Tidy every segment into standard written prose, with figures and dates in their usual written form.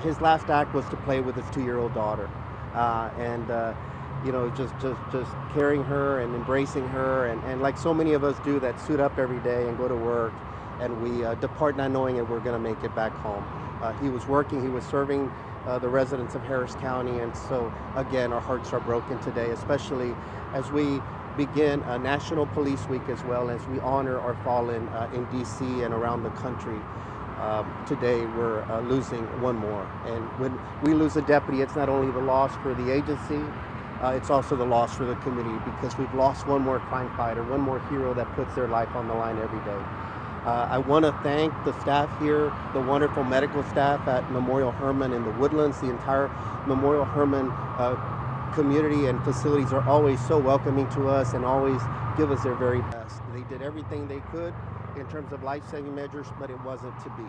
His last act was to play with his 2-year-old daughter, and just carrying her and embracing her, and like so many of us do that suit up every day and go to work, and we depart not knowing if we're going to make it back home. He was working, he was serving the residents of Harris County, and so again, our hearts are broken today, especially as we begin National Police Week, as well as we honor our fallen in DC and around the country. Today we're losing one more, and when we lose a deputy, it's not only the loss for the agency, it's also the loss for the community, because we've lost one more crime fighter, one more hero that puts their life on the line every day. I want to thank the staff here, the wonderful medical staff at Memorial Hermann in the Woodlands. The entire Memorial Hermann community and facilities are always so welcoming to us and always give us their very best. They did everything they could in terms of life-saving measures, but it wasn't to be.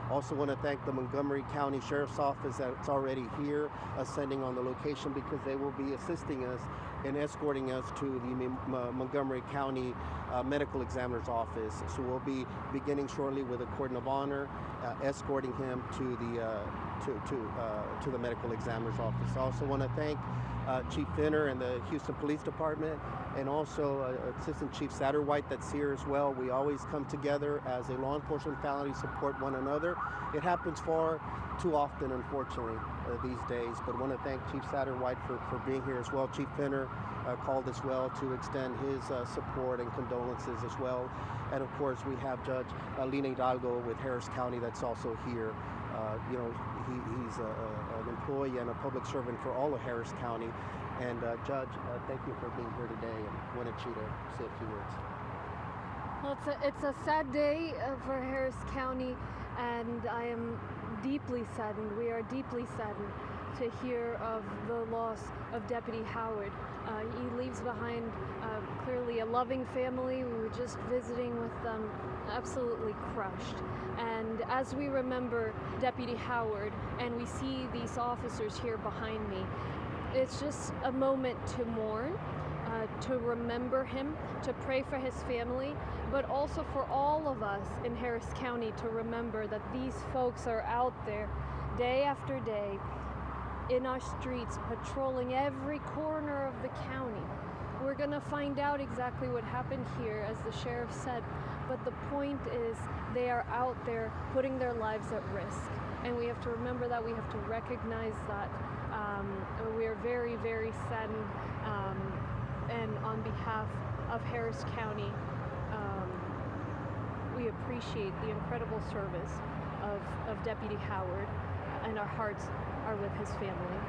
Also want to thank the Montgomery County Sheriff's Office that's already here ascending on the location, because they will be assisting us in escorting us to the Montgomery County Medical Examiner's Office. So we'll be beginning shortly with a cordon of honor, escorting him to the Medical Examiner's Office. I also want to thank Chief Finner and the Houston Police Department, and also Assistant Chief Satterwhite that's here as well. We always come together as a law enforcement family, support one another. It happens far too often, unfortunately, these days, but I want to thank Chief Satterwhite for being here as well. Chief Finner called as well to extend his support and condolences as well. And of course, we have Judge Lina Hidalgo with Harris County that's also here. He's an employee and a public servant for all of Harris County. And Judge, thank you for being here today, and wanted you to say a few words. Well, it's a sad day for Harris County, and I am deeply saddened. We are deeply saddened to hear of the loss of Deputy Howard. He leaves behind clearly a loving family. We were just visiting with them, absolutely crushed. And as we remember Deputy Howard and we see these officers here behind me, it's just a moment to mourn, to remember him, to pray for his family, but also for all of us in Harris County to remember that these folks are out there day after day in our streets, patrolling every corner of the county. We're gonna find out exactly what happened here, as the sheriff said, but the point is they are out there putting their lives at risk. And we have to remember that, we have to recognize that. We are very, very saddened, and on behalf of Harris County, we appreciate the incredible service of Deputy Howard, and our hearts are with his family.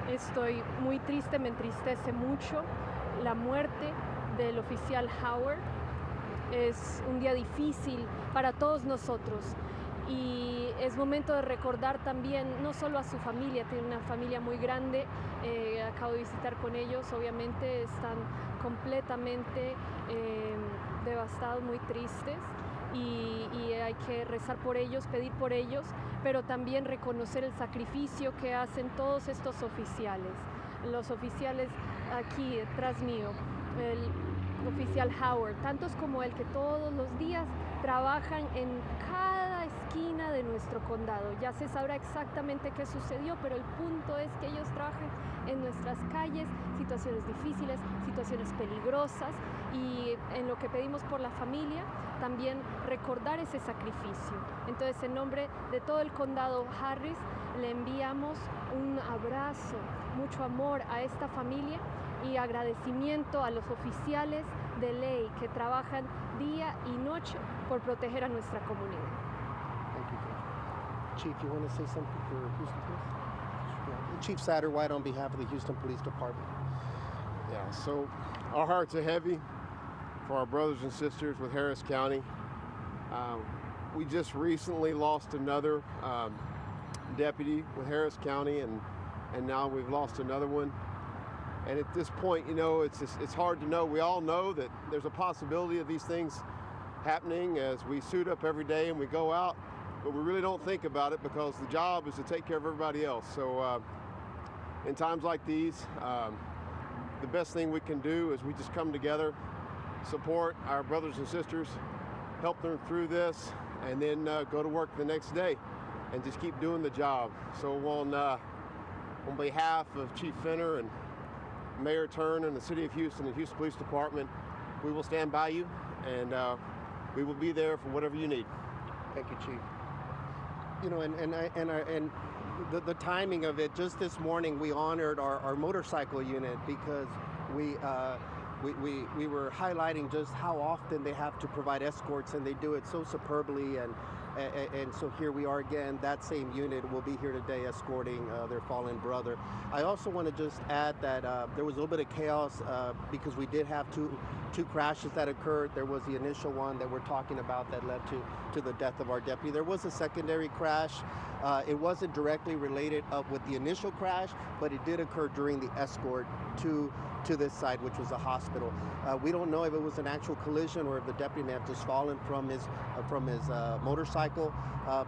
Estoy muy triste, me entristece mucho la muerte del oficial Howard. Es un día difícil para todos nosotros. Y es momento de recordar también no solo a su familia, tiene una familia muy grande, acabo de visitar con ellos, obviamente están completamente devastados, muy tristes, y hay que rezar por ellos, pedir por ellos, pero también reconocer el sacrificio que hacen todos estos oficiales. Los oficiales aquí detrás mío, el oficial Howard, tantos como él que todos los días trabajan en cada esquina de nuestro condado. Ya se sabrá exactamente qué sucedió, pero el punto es que ellos trabajan en nuestras calles, situaciones difíciles, situaciones peligrosas, y en lo que pedimos por la familia, también recordar ese sacrificio. Entonces, en nombre de todo el condado Harris, le enviamos un abrazo, mucho amor a esta familia y agradecimiento a los oficiales de ley que trabajan día y noche por proteger a nuestra comunidad. Thank you, Judge. Chief, you want to say something for Houston Police? Yeah. Chief Satterwhite on behalf of the Houston Police Department. Yeah, so our hearts are heavy for our brothers and sisters with Harris County. We just recently lost another deputy with Harris County, and now we've lost another one. And at this point, it's hard to know. We all know that there's a possibility of these things happening as we suit up every day and we go out, but we really don't think about it because the job is to take care of everybody else. So in times like these, the best thing we can do is we just come together, support our brothers and sisters, help them through this, and then go to work the next day. and just keep doing the job. So on behalf of Chief Fenner and Mayor Turn and the City of Houston and Houston Police Department, we will stand by you, and we will be there for whatever you need. Thank you, Chief. You know, and the timing of it, just this morning we honored our motorcycle unit because we were highlighting just how often they have to provide escorts, and they do it so superbly, and so here we are again. That same unit will be here today escorting their fallen brother. I also want to just add that there was a little bit of chaos because we did have two crashes that occurred. There was the initial one that we're talking about that led to the death of our deputy. There was a secondary crash. It wasn't directly related with the initial crash, but it did occur during the escort to this side, which was a hospital. We don't know if it was an actual collision or if the deputy may have just fallen from his motorcycle,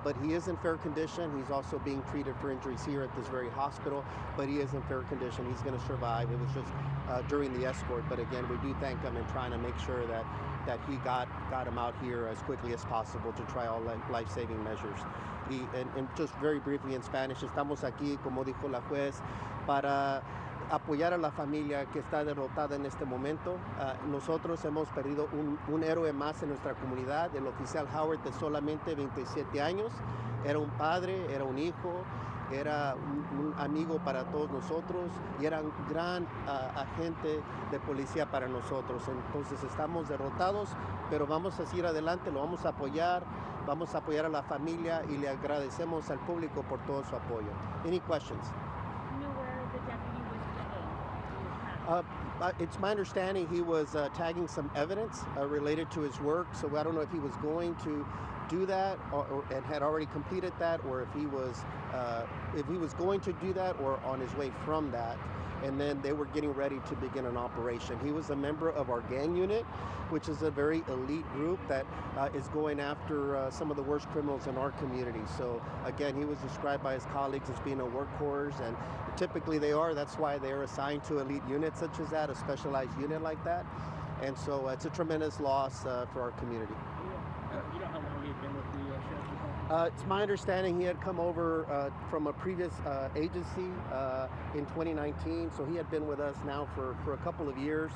but he is in fair condition. He's also being treated for injuries here at this very hospital, but he is in fair condition. He's going to survive. It was just during the escort, but again, we do thank him and trying to make sure that he got him out here as quickly as possible to try all life-saving measures. And just very briefly in Spanish, estamos aquí, como dijo la juez, para apoyar a la familia que está derrotada en este momento. Nosotros hemos perdido un héroe más en nuestra comunidad, el oficial Howard, de solamente 27 años. Era un padre, era un hijo, era un amigo para todos nosotros y era un gran agente de policía para nosotros. Entonces estamos derrotados, pero vamos a seguir adelante, lo vamos a apoyar a la familia y le agradecemos al público por todo su apoyo. Any questions? Know where the deputy was today? It's my understanding he was tagging some evidence related to his work, so I don't know if he was going to do that and had already completed that, or if he was going to do that or on his way from that. And then they were getting ready to begin an operation. He was a member of our gang unit, which is a very elite group that is going after some of the worst criminals in our community. So again, he was described by his colleagues as being a workhorse, and typically they are. That's why they're assigned to elite units such as that, a specialized unit like that. And so it's a tremendous loss for our community. You know how long he'd been with the sheriff's department? It's my understanding he had come over from a previous agency in 2019, so he had been with us now for a couple of years.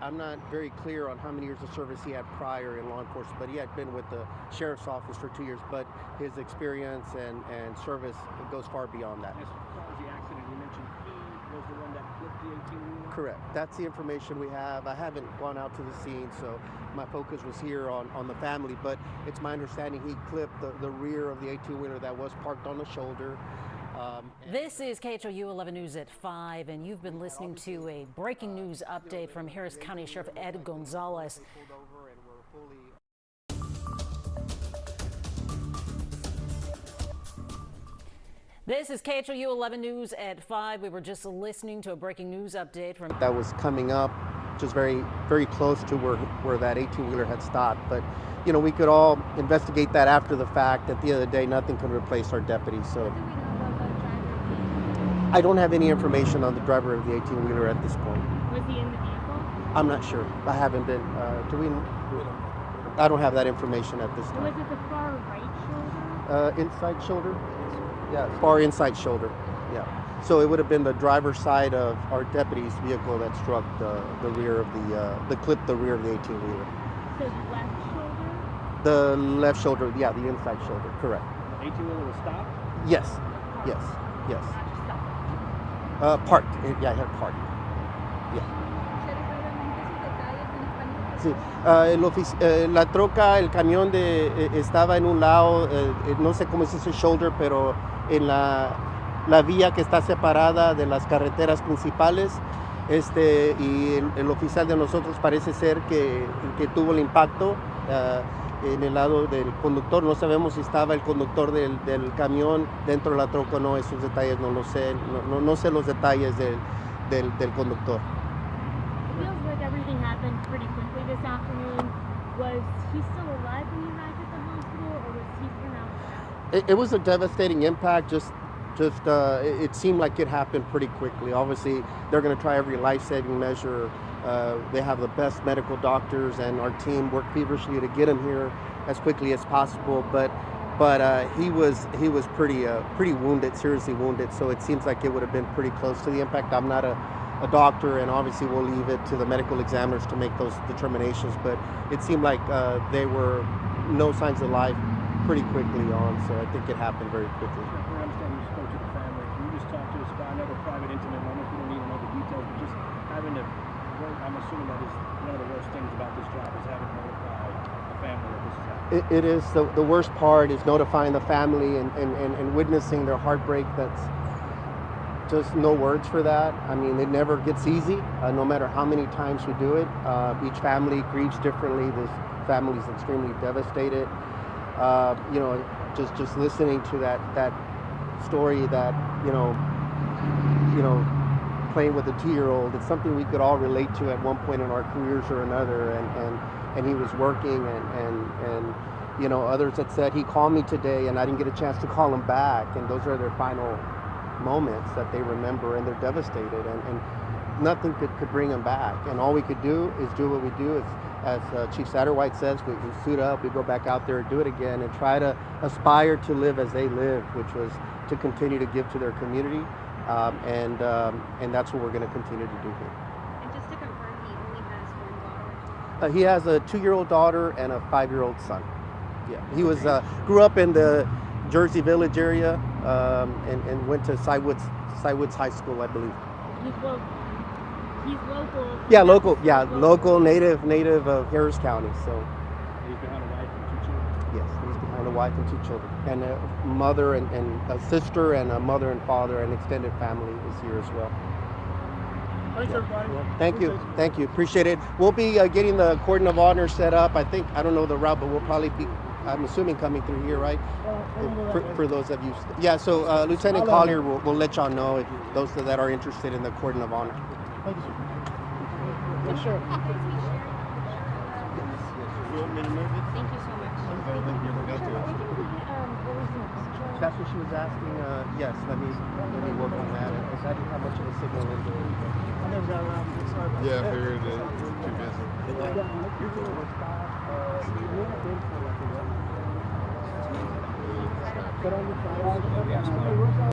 I'm not very clear on how many years of service he had prior in law enforcement, but he had been with the sheriff's office for 2 years, but his experience and service goes far beyond that. As far as the accident, you mentioned he was the one that flipped the 18-wheeler? Correct. That's the information we have. I haven't gone out to the scene, so my focus was here on the family, but it's my understanding he clipped the rear of the 18-wheeler that was parked on the shoulder. This is KHOU 11 News at 5, and you've been listening to a breaking news update from Harris County Sheriff Ed Gonzalez. This is KHOU 11 News at 5. We were just listening to a breaking news update from that was coming up, just very, very close to where that 18-wheeler had stopped. But, you know, we could all investigate that after the fact. At the end of the day, nothing can replace our deputies. So What do we know about the driver? I don't have any information on the driver of the 18-wheeler at this point. Was he in the vehicle? I'm not sure. I haven't been. I don't have that information at this Or time. was it the far right shoulder? Inside shoulder? Yeah, far inside shoulder. Yeah. So it would have been the driver's side of our deputy's vehicle that struck the rear of the clipped the rear of the 18-wheeler. So left shoulder? The left shoulder, yeah, the inside shoulder, correct. The 18-wheeler was stopped? Yes, yes. Parked. Yeah, I had parked. Yeah. Sí. La troca, el camión estaba en un lado, no sé cómo se dice shoulder, pero en la vía que está separada de las carreteras principales, y el oficial de nosotros parece ser que tuvo el impacto en el lado del conductor. No sabemos si estaba el conductor del camión dentro de la troca o no. Esos detalles no lo sé. No sé los detalles del conductor. It feels like everything happened pretty quickly this afternoon. Was he still alive when you arrived at the hospital, or was he pronounced out? It was a devastating impact. It seemed like it happened pretty quickly. Obviously, they're going to try every life-saving measure. They have the best medical doctors, and our team worked feverishly to get him here as quickly as possible. But but he was pretty wounded, seriously wounded. So it seems like it would have been pretty close to the impact. I'm not a doctor, and obviously we'll leave it to the medical examiners to make those determinations. But it seemed like they were no signs of life pretty quickly on. So I think it happened very quickly. I understand you spoke to the family. Can you just talk to us about, I know they're private, intimate moments, we don't need to know the details, but just having to work, I'm assuming that is one of the worst things about this job, is having to notify a family that this is happening. It is the worst part is notifying the family and witnessing their heartbreak. That's just no words for that. I mean, it never gets easy, no matter how many times we do it. Each family grieves differently. This family is extremely devastated. You know, just listening to that story, that you know, playing with a 2-year-old, it's something we could all relate to at one point in our careers or another. And he was working, and you know, others that said he called me today and I didn't get a chance to call him back, and those are their final moments that they remember, and they're devastated, and nothing could bring them back. And all we could do is do what we do. As Chief Satterwhite says, we suit up, we go back out there and do it again, and try to aspire to live as they lived, which was to continue to give to their community, and that's what we're going to continue to do here. And just to confirm, he only has one daughter? He has a 2-year-old daughter and a 5-year-old son. Yeah, he was grew up in the Jersey Village area, and went to Sidewoods High School, I believe. He's local. Yeah, local. Yeah, local, native of Harris County. So. He's behind a wife and 2 children? Yes, he's behind a wife and 2 children, and a mother and a sister, and a mother and father, and extended family is here as well. Thanks, everybody. Thank you, appreciate it. We'll be getting the cordon of honor set up. I don't know the route, but we'll probably be, I'm assuming, coming through here, right? For those of you, yeah. So Lieutenant Collier will let y'all know if those that are interested in the cordon of honor. Thank you, sir. Yes, sir. You want me to move it? Thank you so much. That's what she was asking. Yes, let me work on that. I didn't have much of a signal in there. I never got around to it. Sorry about Yeah, I that. figured it. Too busy. But on the